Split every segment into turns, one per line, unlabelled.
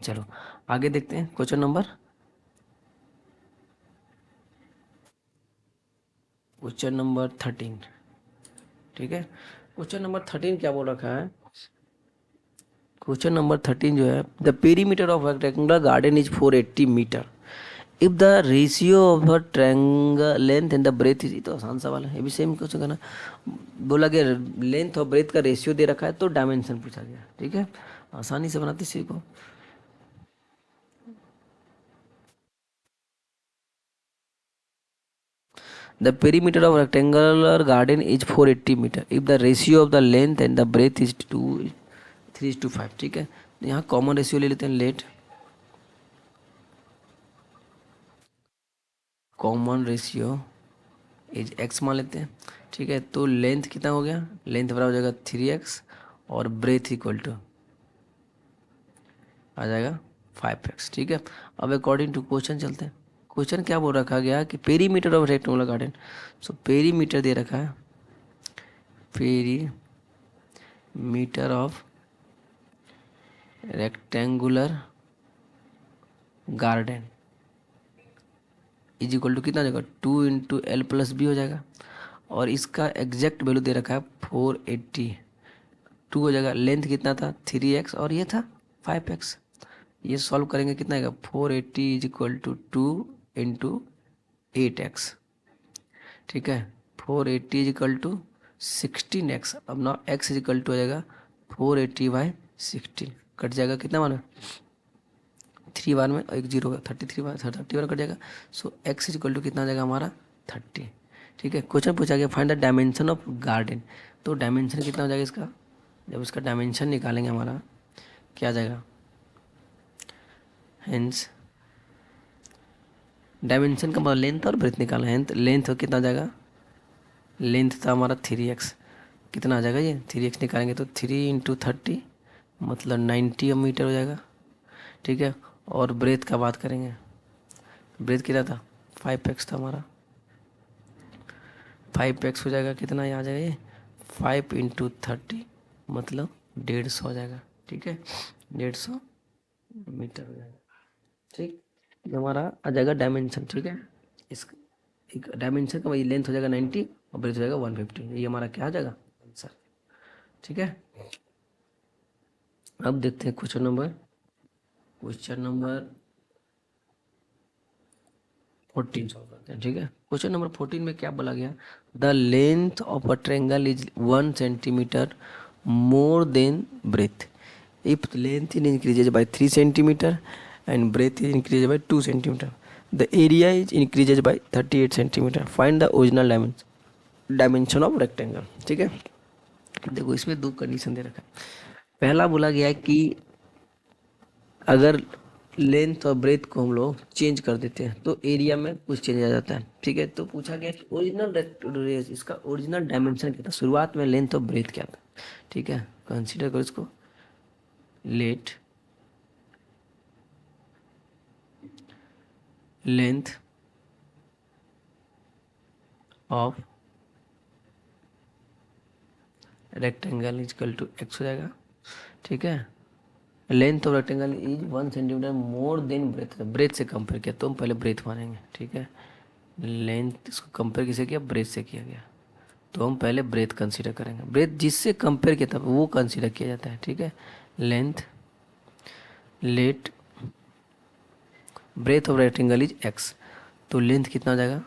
चलो आगे देखते हैं क्वेश्चन नंबर 13। ठीक है, क्वेश्चन नंबर 13 क्या बोल रखा है? क्वेश्चन नंबर 13 जो है, the perimeter of rectangular garden is 480 metre if the ratio of the triangle length and the breadth is. तो आसान सवाल है, ये भी सेम क्वेश्चन करना। बोला गया लेंथ और ब्रेथ का रेशियो दे रखा है तो डायमेंशन पूछा गया। ठीक है, आसानी से बनाते इसी को। The perimeter of rectangular garden is 480 metre if the ratio of the length and the breadth is 3:5। ठीक है, यहाँ कॉमन रेशियो ले लेते हैं, late common ratio is x मान लेते हैं। ठीक है, तो लेंथ कितना हो गया? लेंथ बराबर हो जाएगा 3x और ब्रेथ इक्वल टू आ जाएगा 5x। ठीक है, अब अकॉर्डिंग टू क्वेश्चन चलते हैं। क्वेश्चन क्या बोल रखा गया कि perimeter of rectangular garden. So perimeter दे रखा है, perimeter of rectangular garden is equal to कितना हो जाएगा? 2 × L + B हो जाएगा। और इसका एग्जैक्ट वैल्यू दे रखा है 480। 2 हो जाएगा, लेंथ कितना था? 3x और ये था 5x। ये सॉल्व करेंगे कितना आएगा? 480 इज इक्वल टू 2 × 8x। ठीक है, 480 इज इक्वल टू 16x। अब ना x इज इक्वल टू हो जाएगा 480/16। कट जाएगा कितना मान? 3 बार में एक जीरो का 31 कट जाएगा। सो x इज इक्वल टू कितना आ जाएगा हमारा? 30। ठीक है, क्वेश्चन पूछा गया find the dimension of garden. तो डायमेंशन कितना हो जाएगा इसका? जब इसका डायमेंशन निकालेंगे हमारा क्या आ जाएगा? हेंस डायमेंशन का मतलब लेंथ और ब्रेथ निकालना है। लेंथ कितना आ जाएगा? लेंथ था हमारा 3x। कितना आ जाएगा ये? 3x निकालेंगे तो 3 × 30 मतलब 90 मीटर हो जाएगा। ठीक है, और ब्रेथ का बात करेंगे, ब्रेथ कितना था? 5x था हमारा। 5x हो जाएगा कितना, ये आ जाएगा ये 5 × 30 मतलब 150 हो जाएगा। ठीक है, 150 मीटर हो जाएगा। ठीक, ये हमारा आ जाएगा डायमेंशन। ठीक है, इस एक डायमेंशन का वही लेंथ हो जाएगा 90 और ब्रेथ हो जाएगा 150। ये हमारा क्या आ जाएगा? आंसर। ठीक है, अब देखते हैं क्वेश्चन नंबर 14 सॉल्व करते हैं। ठीक है, क्वेश्चन नंबर 14 में क्या बोला गया? The length of a triangle is 1 centimetre more than breadth if length is increases by 3 centimetre and breadth is increases by 2 centimetre. The area is increases by 38 centimetre. Find the original dimension of rectangle. ठीक है, देखो इसमें दो condition दे रखा है। पहला बोला गया है कि अगर लेंथ और ब्रेथ को हम लोग चेंज कर देते हैं तो एरिया में कुछ चेंज आ जाता है। ठीक है, तो पूछा गया कि ओरिजिनल इसका ओरिजिनल डायमेंशन क्या था? शुरुआत में लेंथ और ब्रेथ क्या था? ठीक है, कंसीडर करो इसको। Let length of rectangle is equal to x हो जाएगा। ठीक है, length of rectangle is 1 centimetre more than breadth. Breadth से कंपेयर किया तो हम पहले ब्रेथ मानेंगे। ठीक है, लेंथ इसको कंपेयर किसे किया? ब्रेथ से किया गया, तो हम पहले ब्रेथ कंसीडर करेंगे। ब्रेथ जिससे कंपेयर किया था वो कंसीडर किया जाता है। ठीक है, length let breadth of rectangle is x। तो लेंथ कितना हो जाएगा?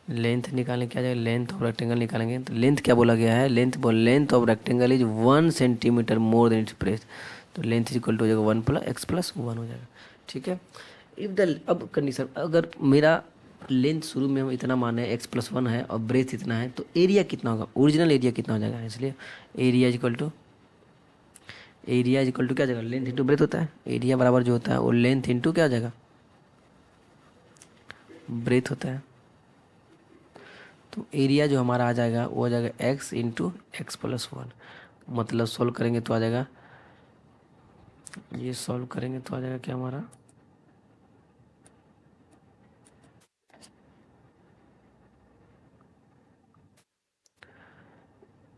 लेंथ निकालें, क्या जाएगा? लेंथ ऑफ रेक्टेंगल निकालेंगे तो लेंथ क्या बोला गया है? Length of rectangle is 1 centimetre more then it's breath. तो लेंथ इज इक्वल टू हो जाएगा 1 + x + 1 हो जाएगा। ठीक है, इफ द अब कंडीशन, अगर मेरा लेंथ शुरू में हम इतना माने x + 1 है और ब्रेथ इतना है तो एरिया कितना होगा? ओरिजिनल एरिया कितना हो जाएगा? इसलिए एरिया इज इक्वल टू क्या जाएगा? लेंथ इंटू ब्रेथ होता है। एरिया बराबर जो होता है वो लेंथ इंटू क्या हो जाएगा? ब्रेथ होता है। तो एरिया जो हमारा आ जाएगा वो आ जाएगा x × x + 1। मतलब सॉल्व करेंगे तो आ जाएगा, ये सॉल्व करेंगे तो आ जाएगा क्या हमारा?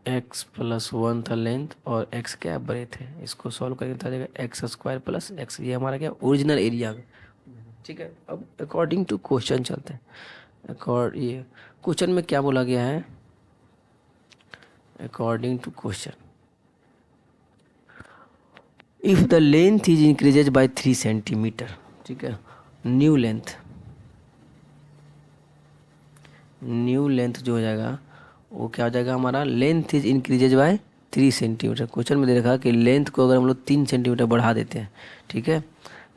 एक्स प्लस वन था लेंथ और एक्स क्या ब्रेथ है, इसको सॉल्व करके बता देगा एक्स स्क्वायर प्लस एक्स, ये हमारा क्या ओरिजिनल एरिया। ठीक है, अब अकॉर्डिंग टू क्वेश्चन चलते हैं। ये क्वेश्चन में क्या बोला गया है, according to question, if the length is increases by 3 centimetre, ठीक है, न्यू लेंथ, न्यू लेंथ जो हो जाएगा वो क्या हो जाएगा हमारा, length is increases by 3 centimetre. Question में दे रखा कि लेंथ को अगर हम लोग 3 सेंटीमीटर बढ़ा देते हैं, ठीक है,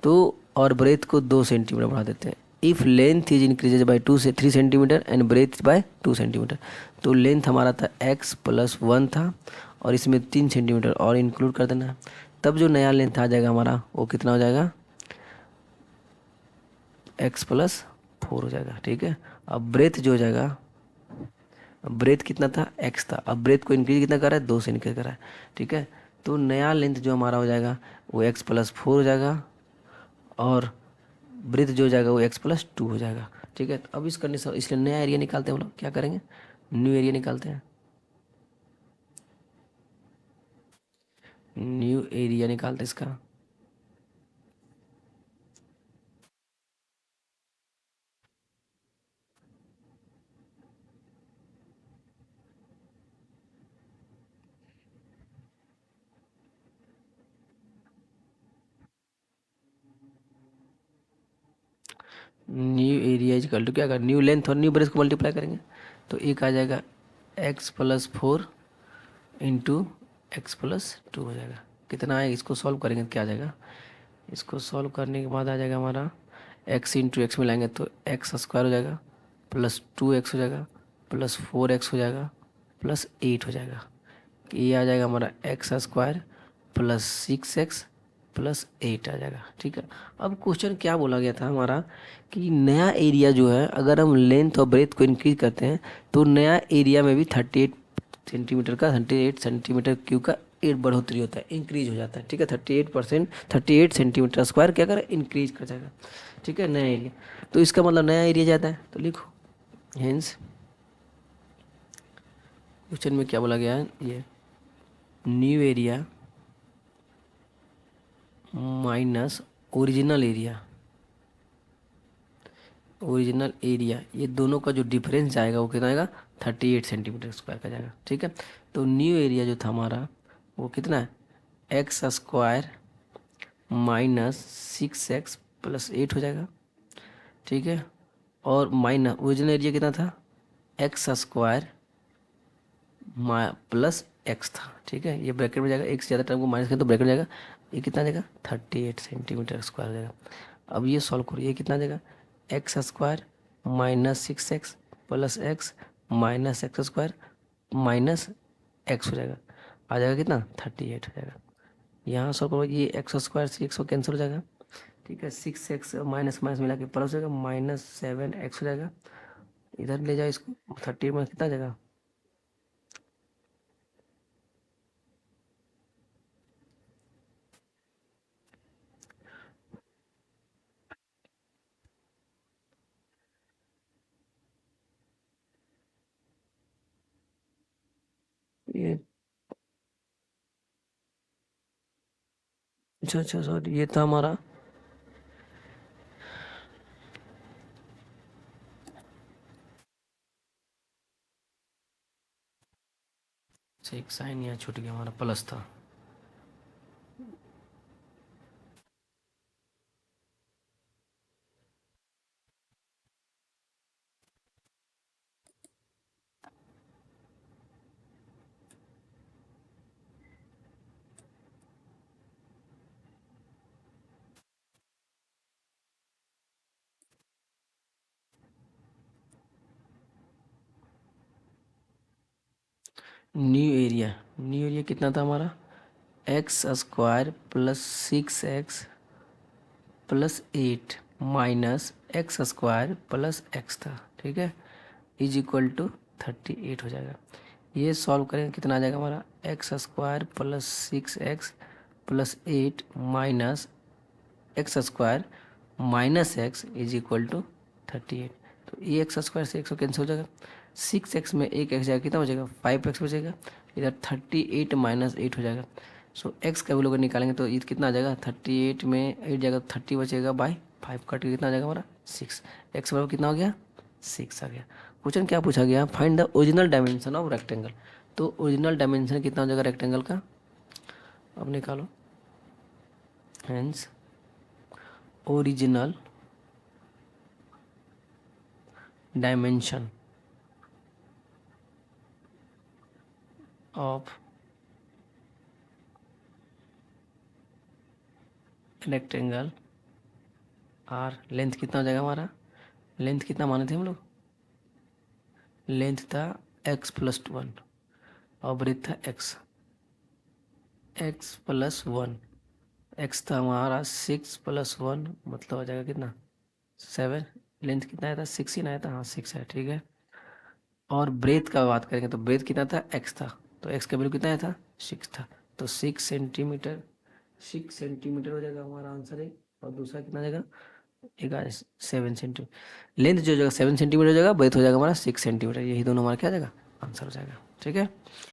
तो और ब्रेथ को 2 सेंटीमीटर बढ़ा देते हैं, if length is increases by 3 centimetre and breadth by 2 centimetre, तो लेंथ हमारा था एक्स प्लस वन था और इसमें 3 सेंटीमीटर और इंक्लूड कर देना है, तब जो नया लेंथ आ जाएगा हमारा वो कितना हो जाएगा, एक्स प्लस फोर हो जाएगा। ठीक है, अब ब्रेथ जो हो जाएगा, ब्रेथ कितना था, एक्स था, अब ब्रेथ को इंक्रीज कितना कर रहा है, 2 से इंक्रीज कर रहा है। ठीक है, तो नया लेंथ जो हमारा हो जाएगा वो एक्स प्लस फोर हो जाएगा और ब्रेथ जो हो जाएगा वो एक्स प्लस टू हो जाएगा। ठीक है, तो अब इस कंडीशन, इसलिए नया एरिया निकालते हैं हम लोग, क्या करेंगे, न्यू एरिया निकालते हैं, न्यू एरिया निकालते हैं इसका। न्यू एरिया इजकल टू क्या कर, न्यू लेंथ और न्यू ब्रेथ को मल्टीप्लाई करेंगे, तो एक आ जाएगा x plus four into x plus two हो जाएगा। कितना है, इसको सॉल्व करेंगे तो क्या आ जाएगा, इसको सॉल्व करने के बाद आ जाएगा हमारा एक्स इंटू एक्स मिलाएंगे तो एक्स स्क्वायर हो जाएगा प्लस टू एक्स हो जाएगा प्लस फोर एक्स हो जाएगा प्लस एट हो जाएगा। ये आ जाएगा हमारा x square plus six x plus eight आ जाएगा। ठीक है, अब क्वेश्चन क्या बोला गया था हमारा कि नया एरिया जो है अगर हम लेंथ और ब्रेथ को इंक्रीज करते हैं तो नया एरिया में भी 38 सेंटीमीटर का, 38 सेंटीमीटर क्यूब का एट बढ़ोतरी होता है, इंक्रीज हो जाता है। ठीक है, 38%, 38 सेंटीमीटर स्क्वायर क्या करे, इंक्रीज कर जाएगा। ठीक है, नया एरिया, तो इसका मतलब नया एरिया जाता है, तो लिखो हेंस क्वेश्चन में क्या बोला गया है, ये new area minus original area, original area, ये दोनों का जो डिफरेंस जाएगा वो कितना आएगा, 38 सेंटीमीटर स्क्वायर का जाएगा। ठीक है, तो न्यू एरिया जो था हमारा वो कितना है, x square minus six x plus eight हो जाएगा। ठीक है, और माइनस ओरिजिनल एरिया कितना था, एक्स स्क्वायर प्लस एक्स था। ठीक है, ये ब्रैकेट में जाएगा, एक से ज़्यादा टर्म को माइनस करें तो ब्रैकेट में जाएगा, ये कितना देगा, 38 सेंटीमीटर स्क्वायर देगा। अब ये सॉल्व करो, ये कितना देगा, x square minus six x plus x minus x square minus x हो जाएगा, आ जाएगा कितना, 38 हो जाएगा। यहाँ सॉल्व करो, ये एक्स स्क्वायर से एक्स कैंसिल हो जाएगा। ठीक है, सिक्स एक्स माइनस माइनस मिला के प्लस हो जाएगा, माइनस सेवन एक्स हो जाएगा, इधर ले जाओ इसको, 30 में कितना आ जाएगा, ये अच्छा अच्छा सॉरी, ये था हमारा एक साइन यहाँ छूट गया, हमारा प्लस था। न्यू एरिया कितना था हमारा, x square plus six x plus eight minus x square plus x था। ठीक है, इज इक्वल टू 38 हो जाएगा। ये सॉल्व करेंगे कितना आ जाएगा हमारा, x square plus six x plus eight minus x square minus x is equal to 38। तो ये एक्स स्क्वायर से एक्स कैंसिल हो जाएगा, सिक्स एक्स में एक एक्स जाएगा, कितना हो जाएगा, फाइव एक्स बचेगा, इधर 38 माइनस 8 हो जाएगा। सो एक्स का वैल्यू अगर निकालेंगे तो ये कितना आ जाएगा, 38 में 8 जाएगा, 30 बचेगा बाय 5 कट के कितना आ जाएगा हमारा 6। एक्स बराबर कितना हो गया 6 आ गया। क्वेश्चन क्या पूछा गया, find the original dimension of rectangle. तो ओरिजिनल डायमेंशन कितना हो जाएगा रेक्टेंगल का, अब निकालो। Hence original dimension of rectangle are, length कितना हो जाएगा हमारा, लेंथ कितना माने थे हम लोग, लेंथ था x+1 और ब्रेथ था x+1। एक्स था हमारा 6+1 मतलब हो जाएगा कितना 7। लेंथ कितना आया था 6 ही ना आया था, हाँ 6 है ठीक है। और ब्रेथ का बात करेंगे तो ब्रेथ कितना था x था, तो x का वैल्यू कितना आया था 6 था, तो 6 सेंटीमीटर, 6 सेंटीमीटर हो जाएगा हमारा आंसर है। और दूसरा कितना हो जाएगा, एक 7 सेंटीमीटर। लेंथ जो हो जाएगा 7 सेंटीमीटर हो जाएगा, ब्रेथ हो जाएगा हमारा 6 सेंटीमीटर, यही दोनों हमारा क्या हो जाएगा आंसर हो जाएगा, ठीक है।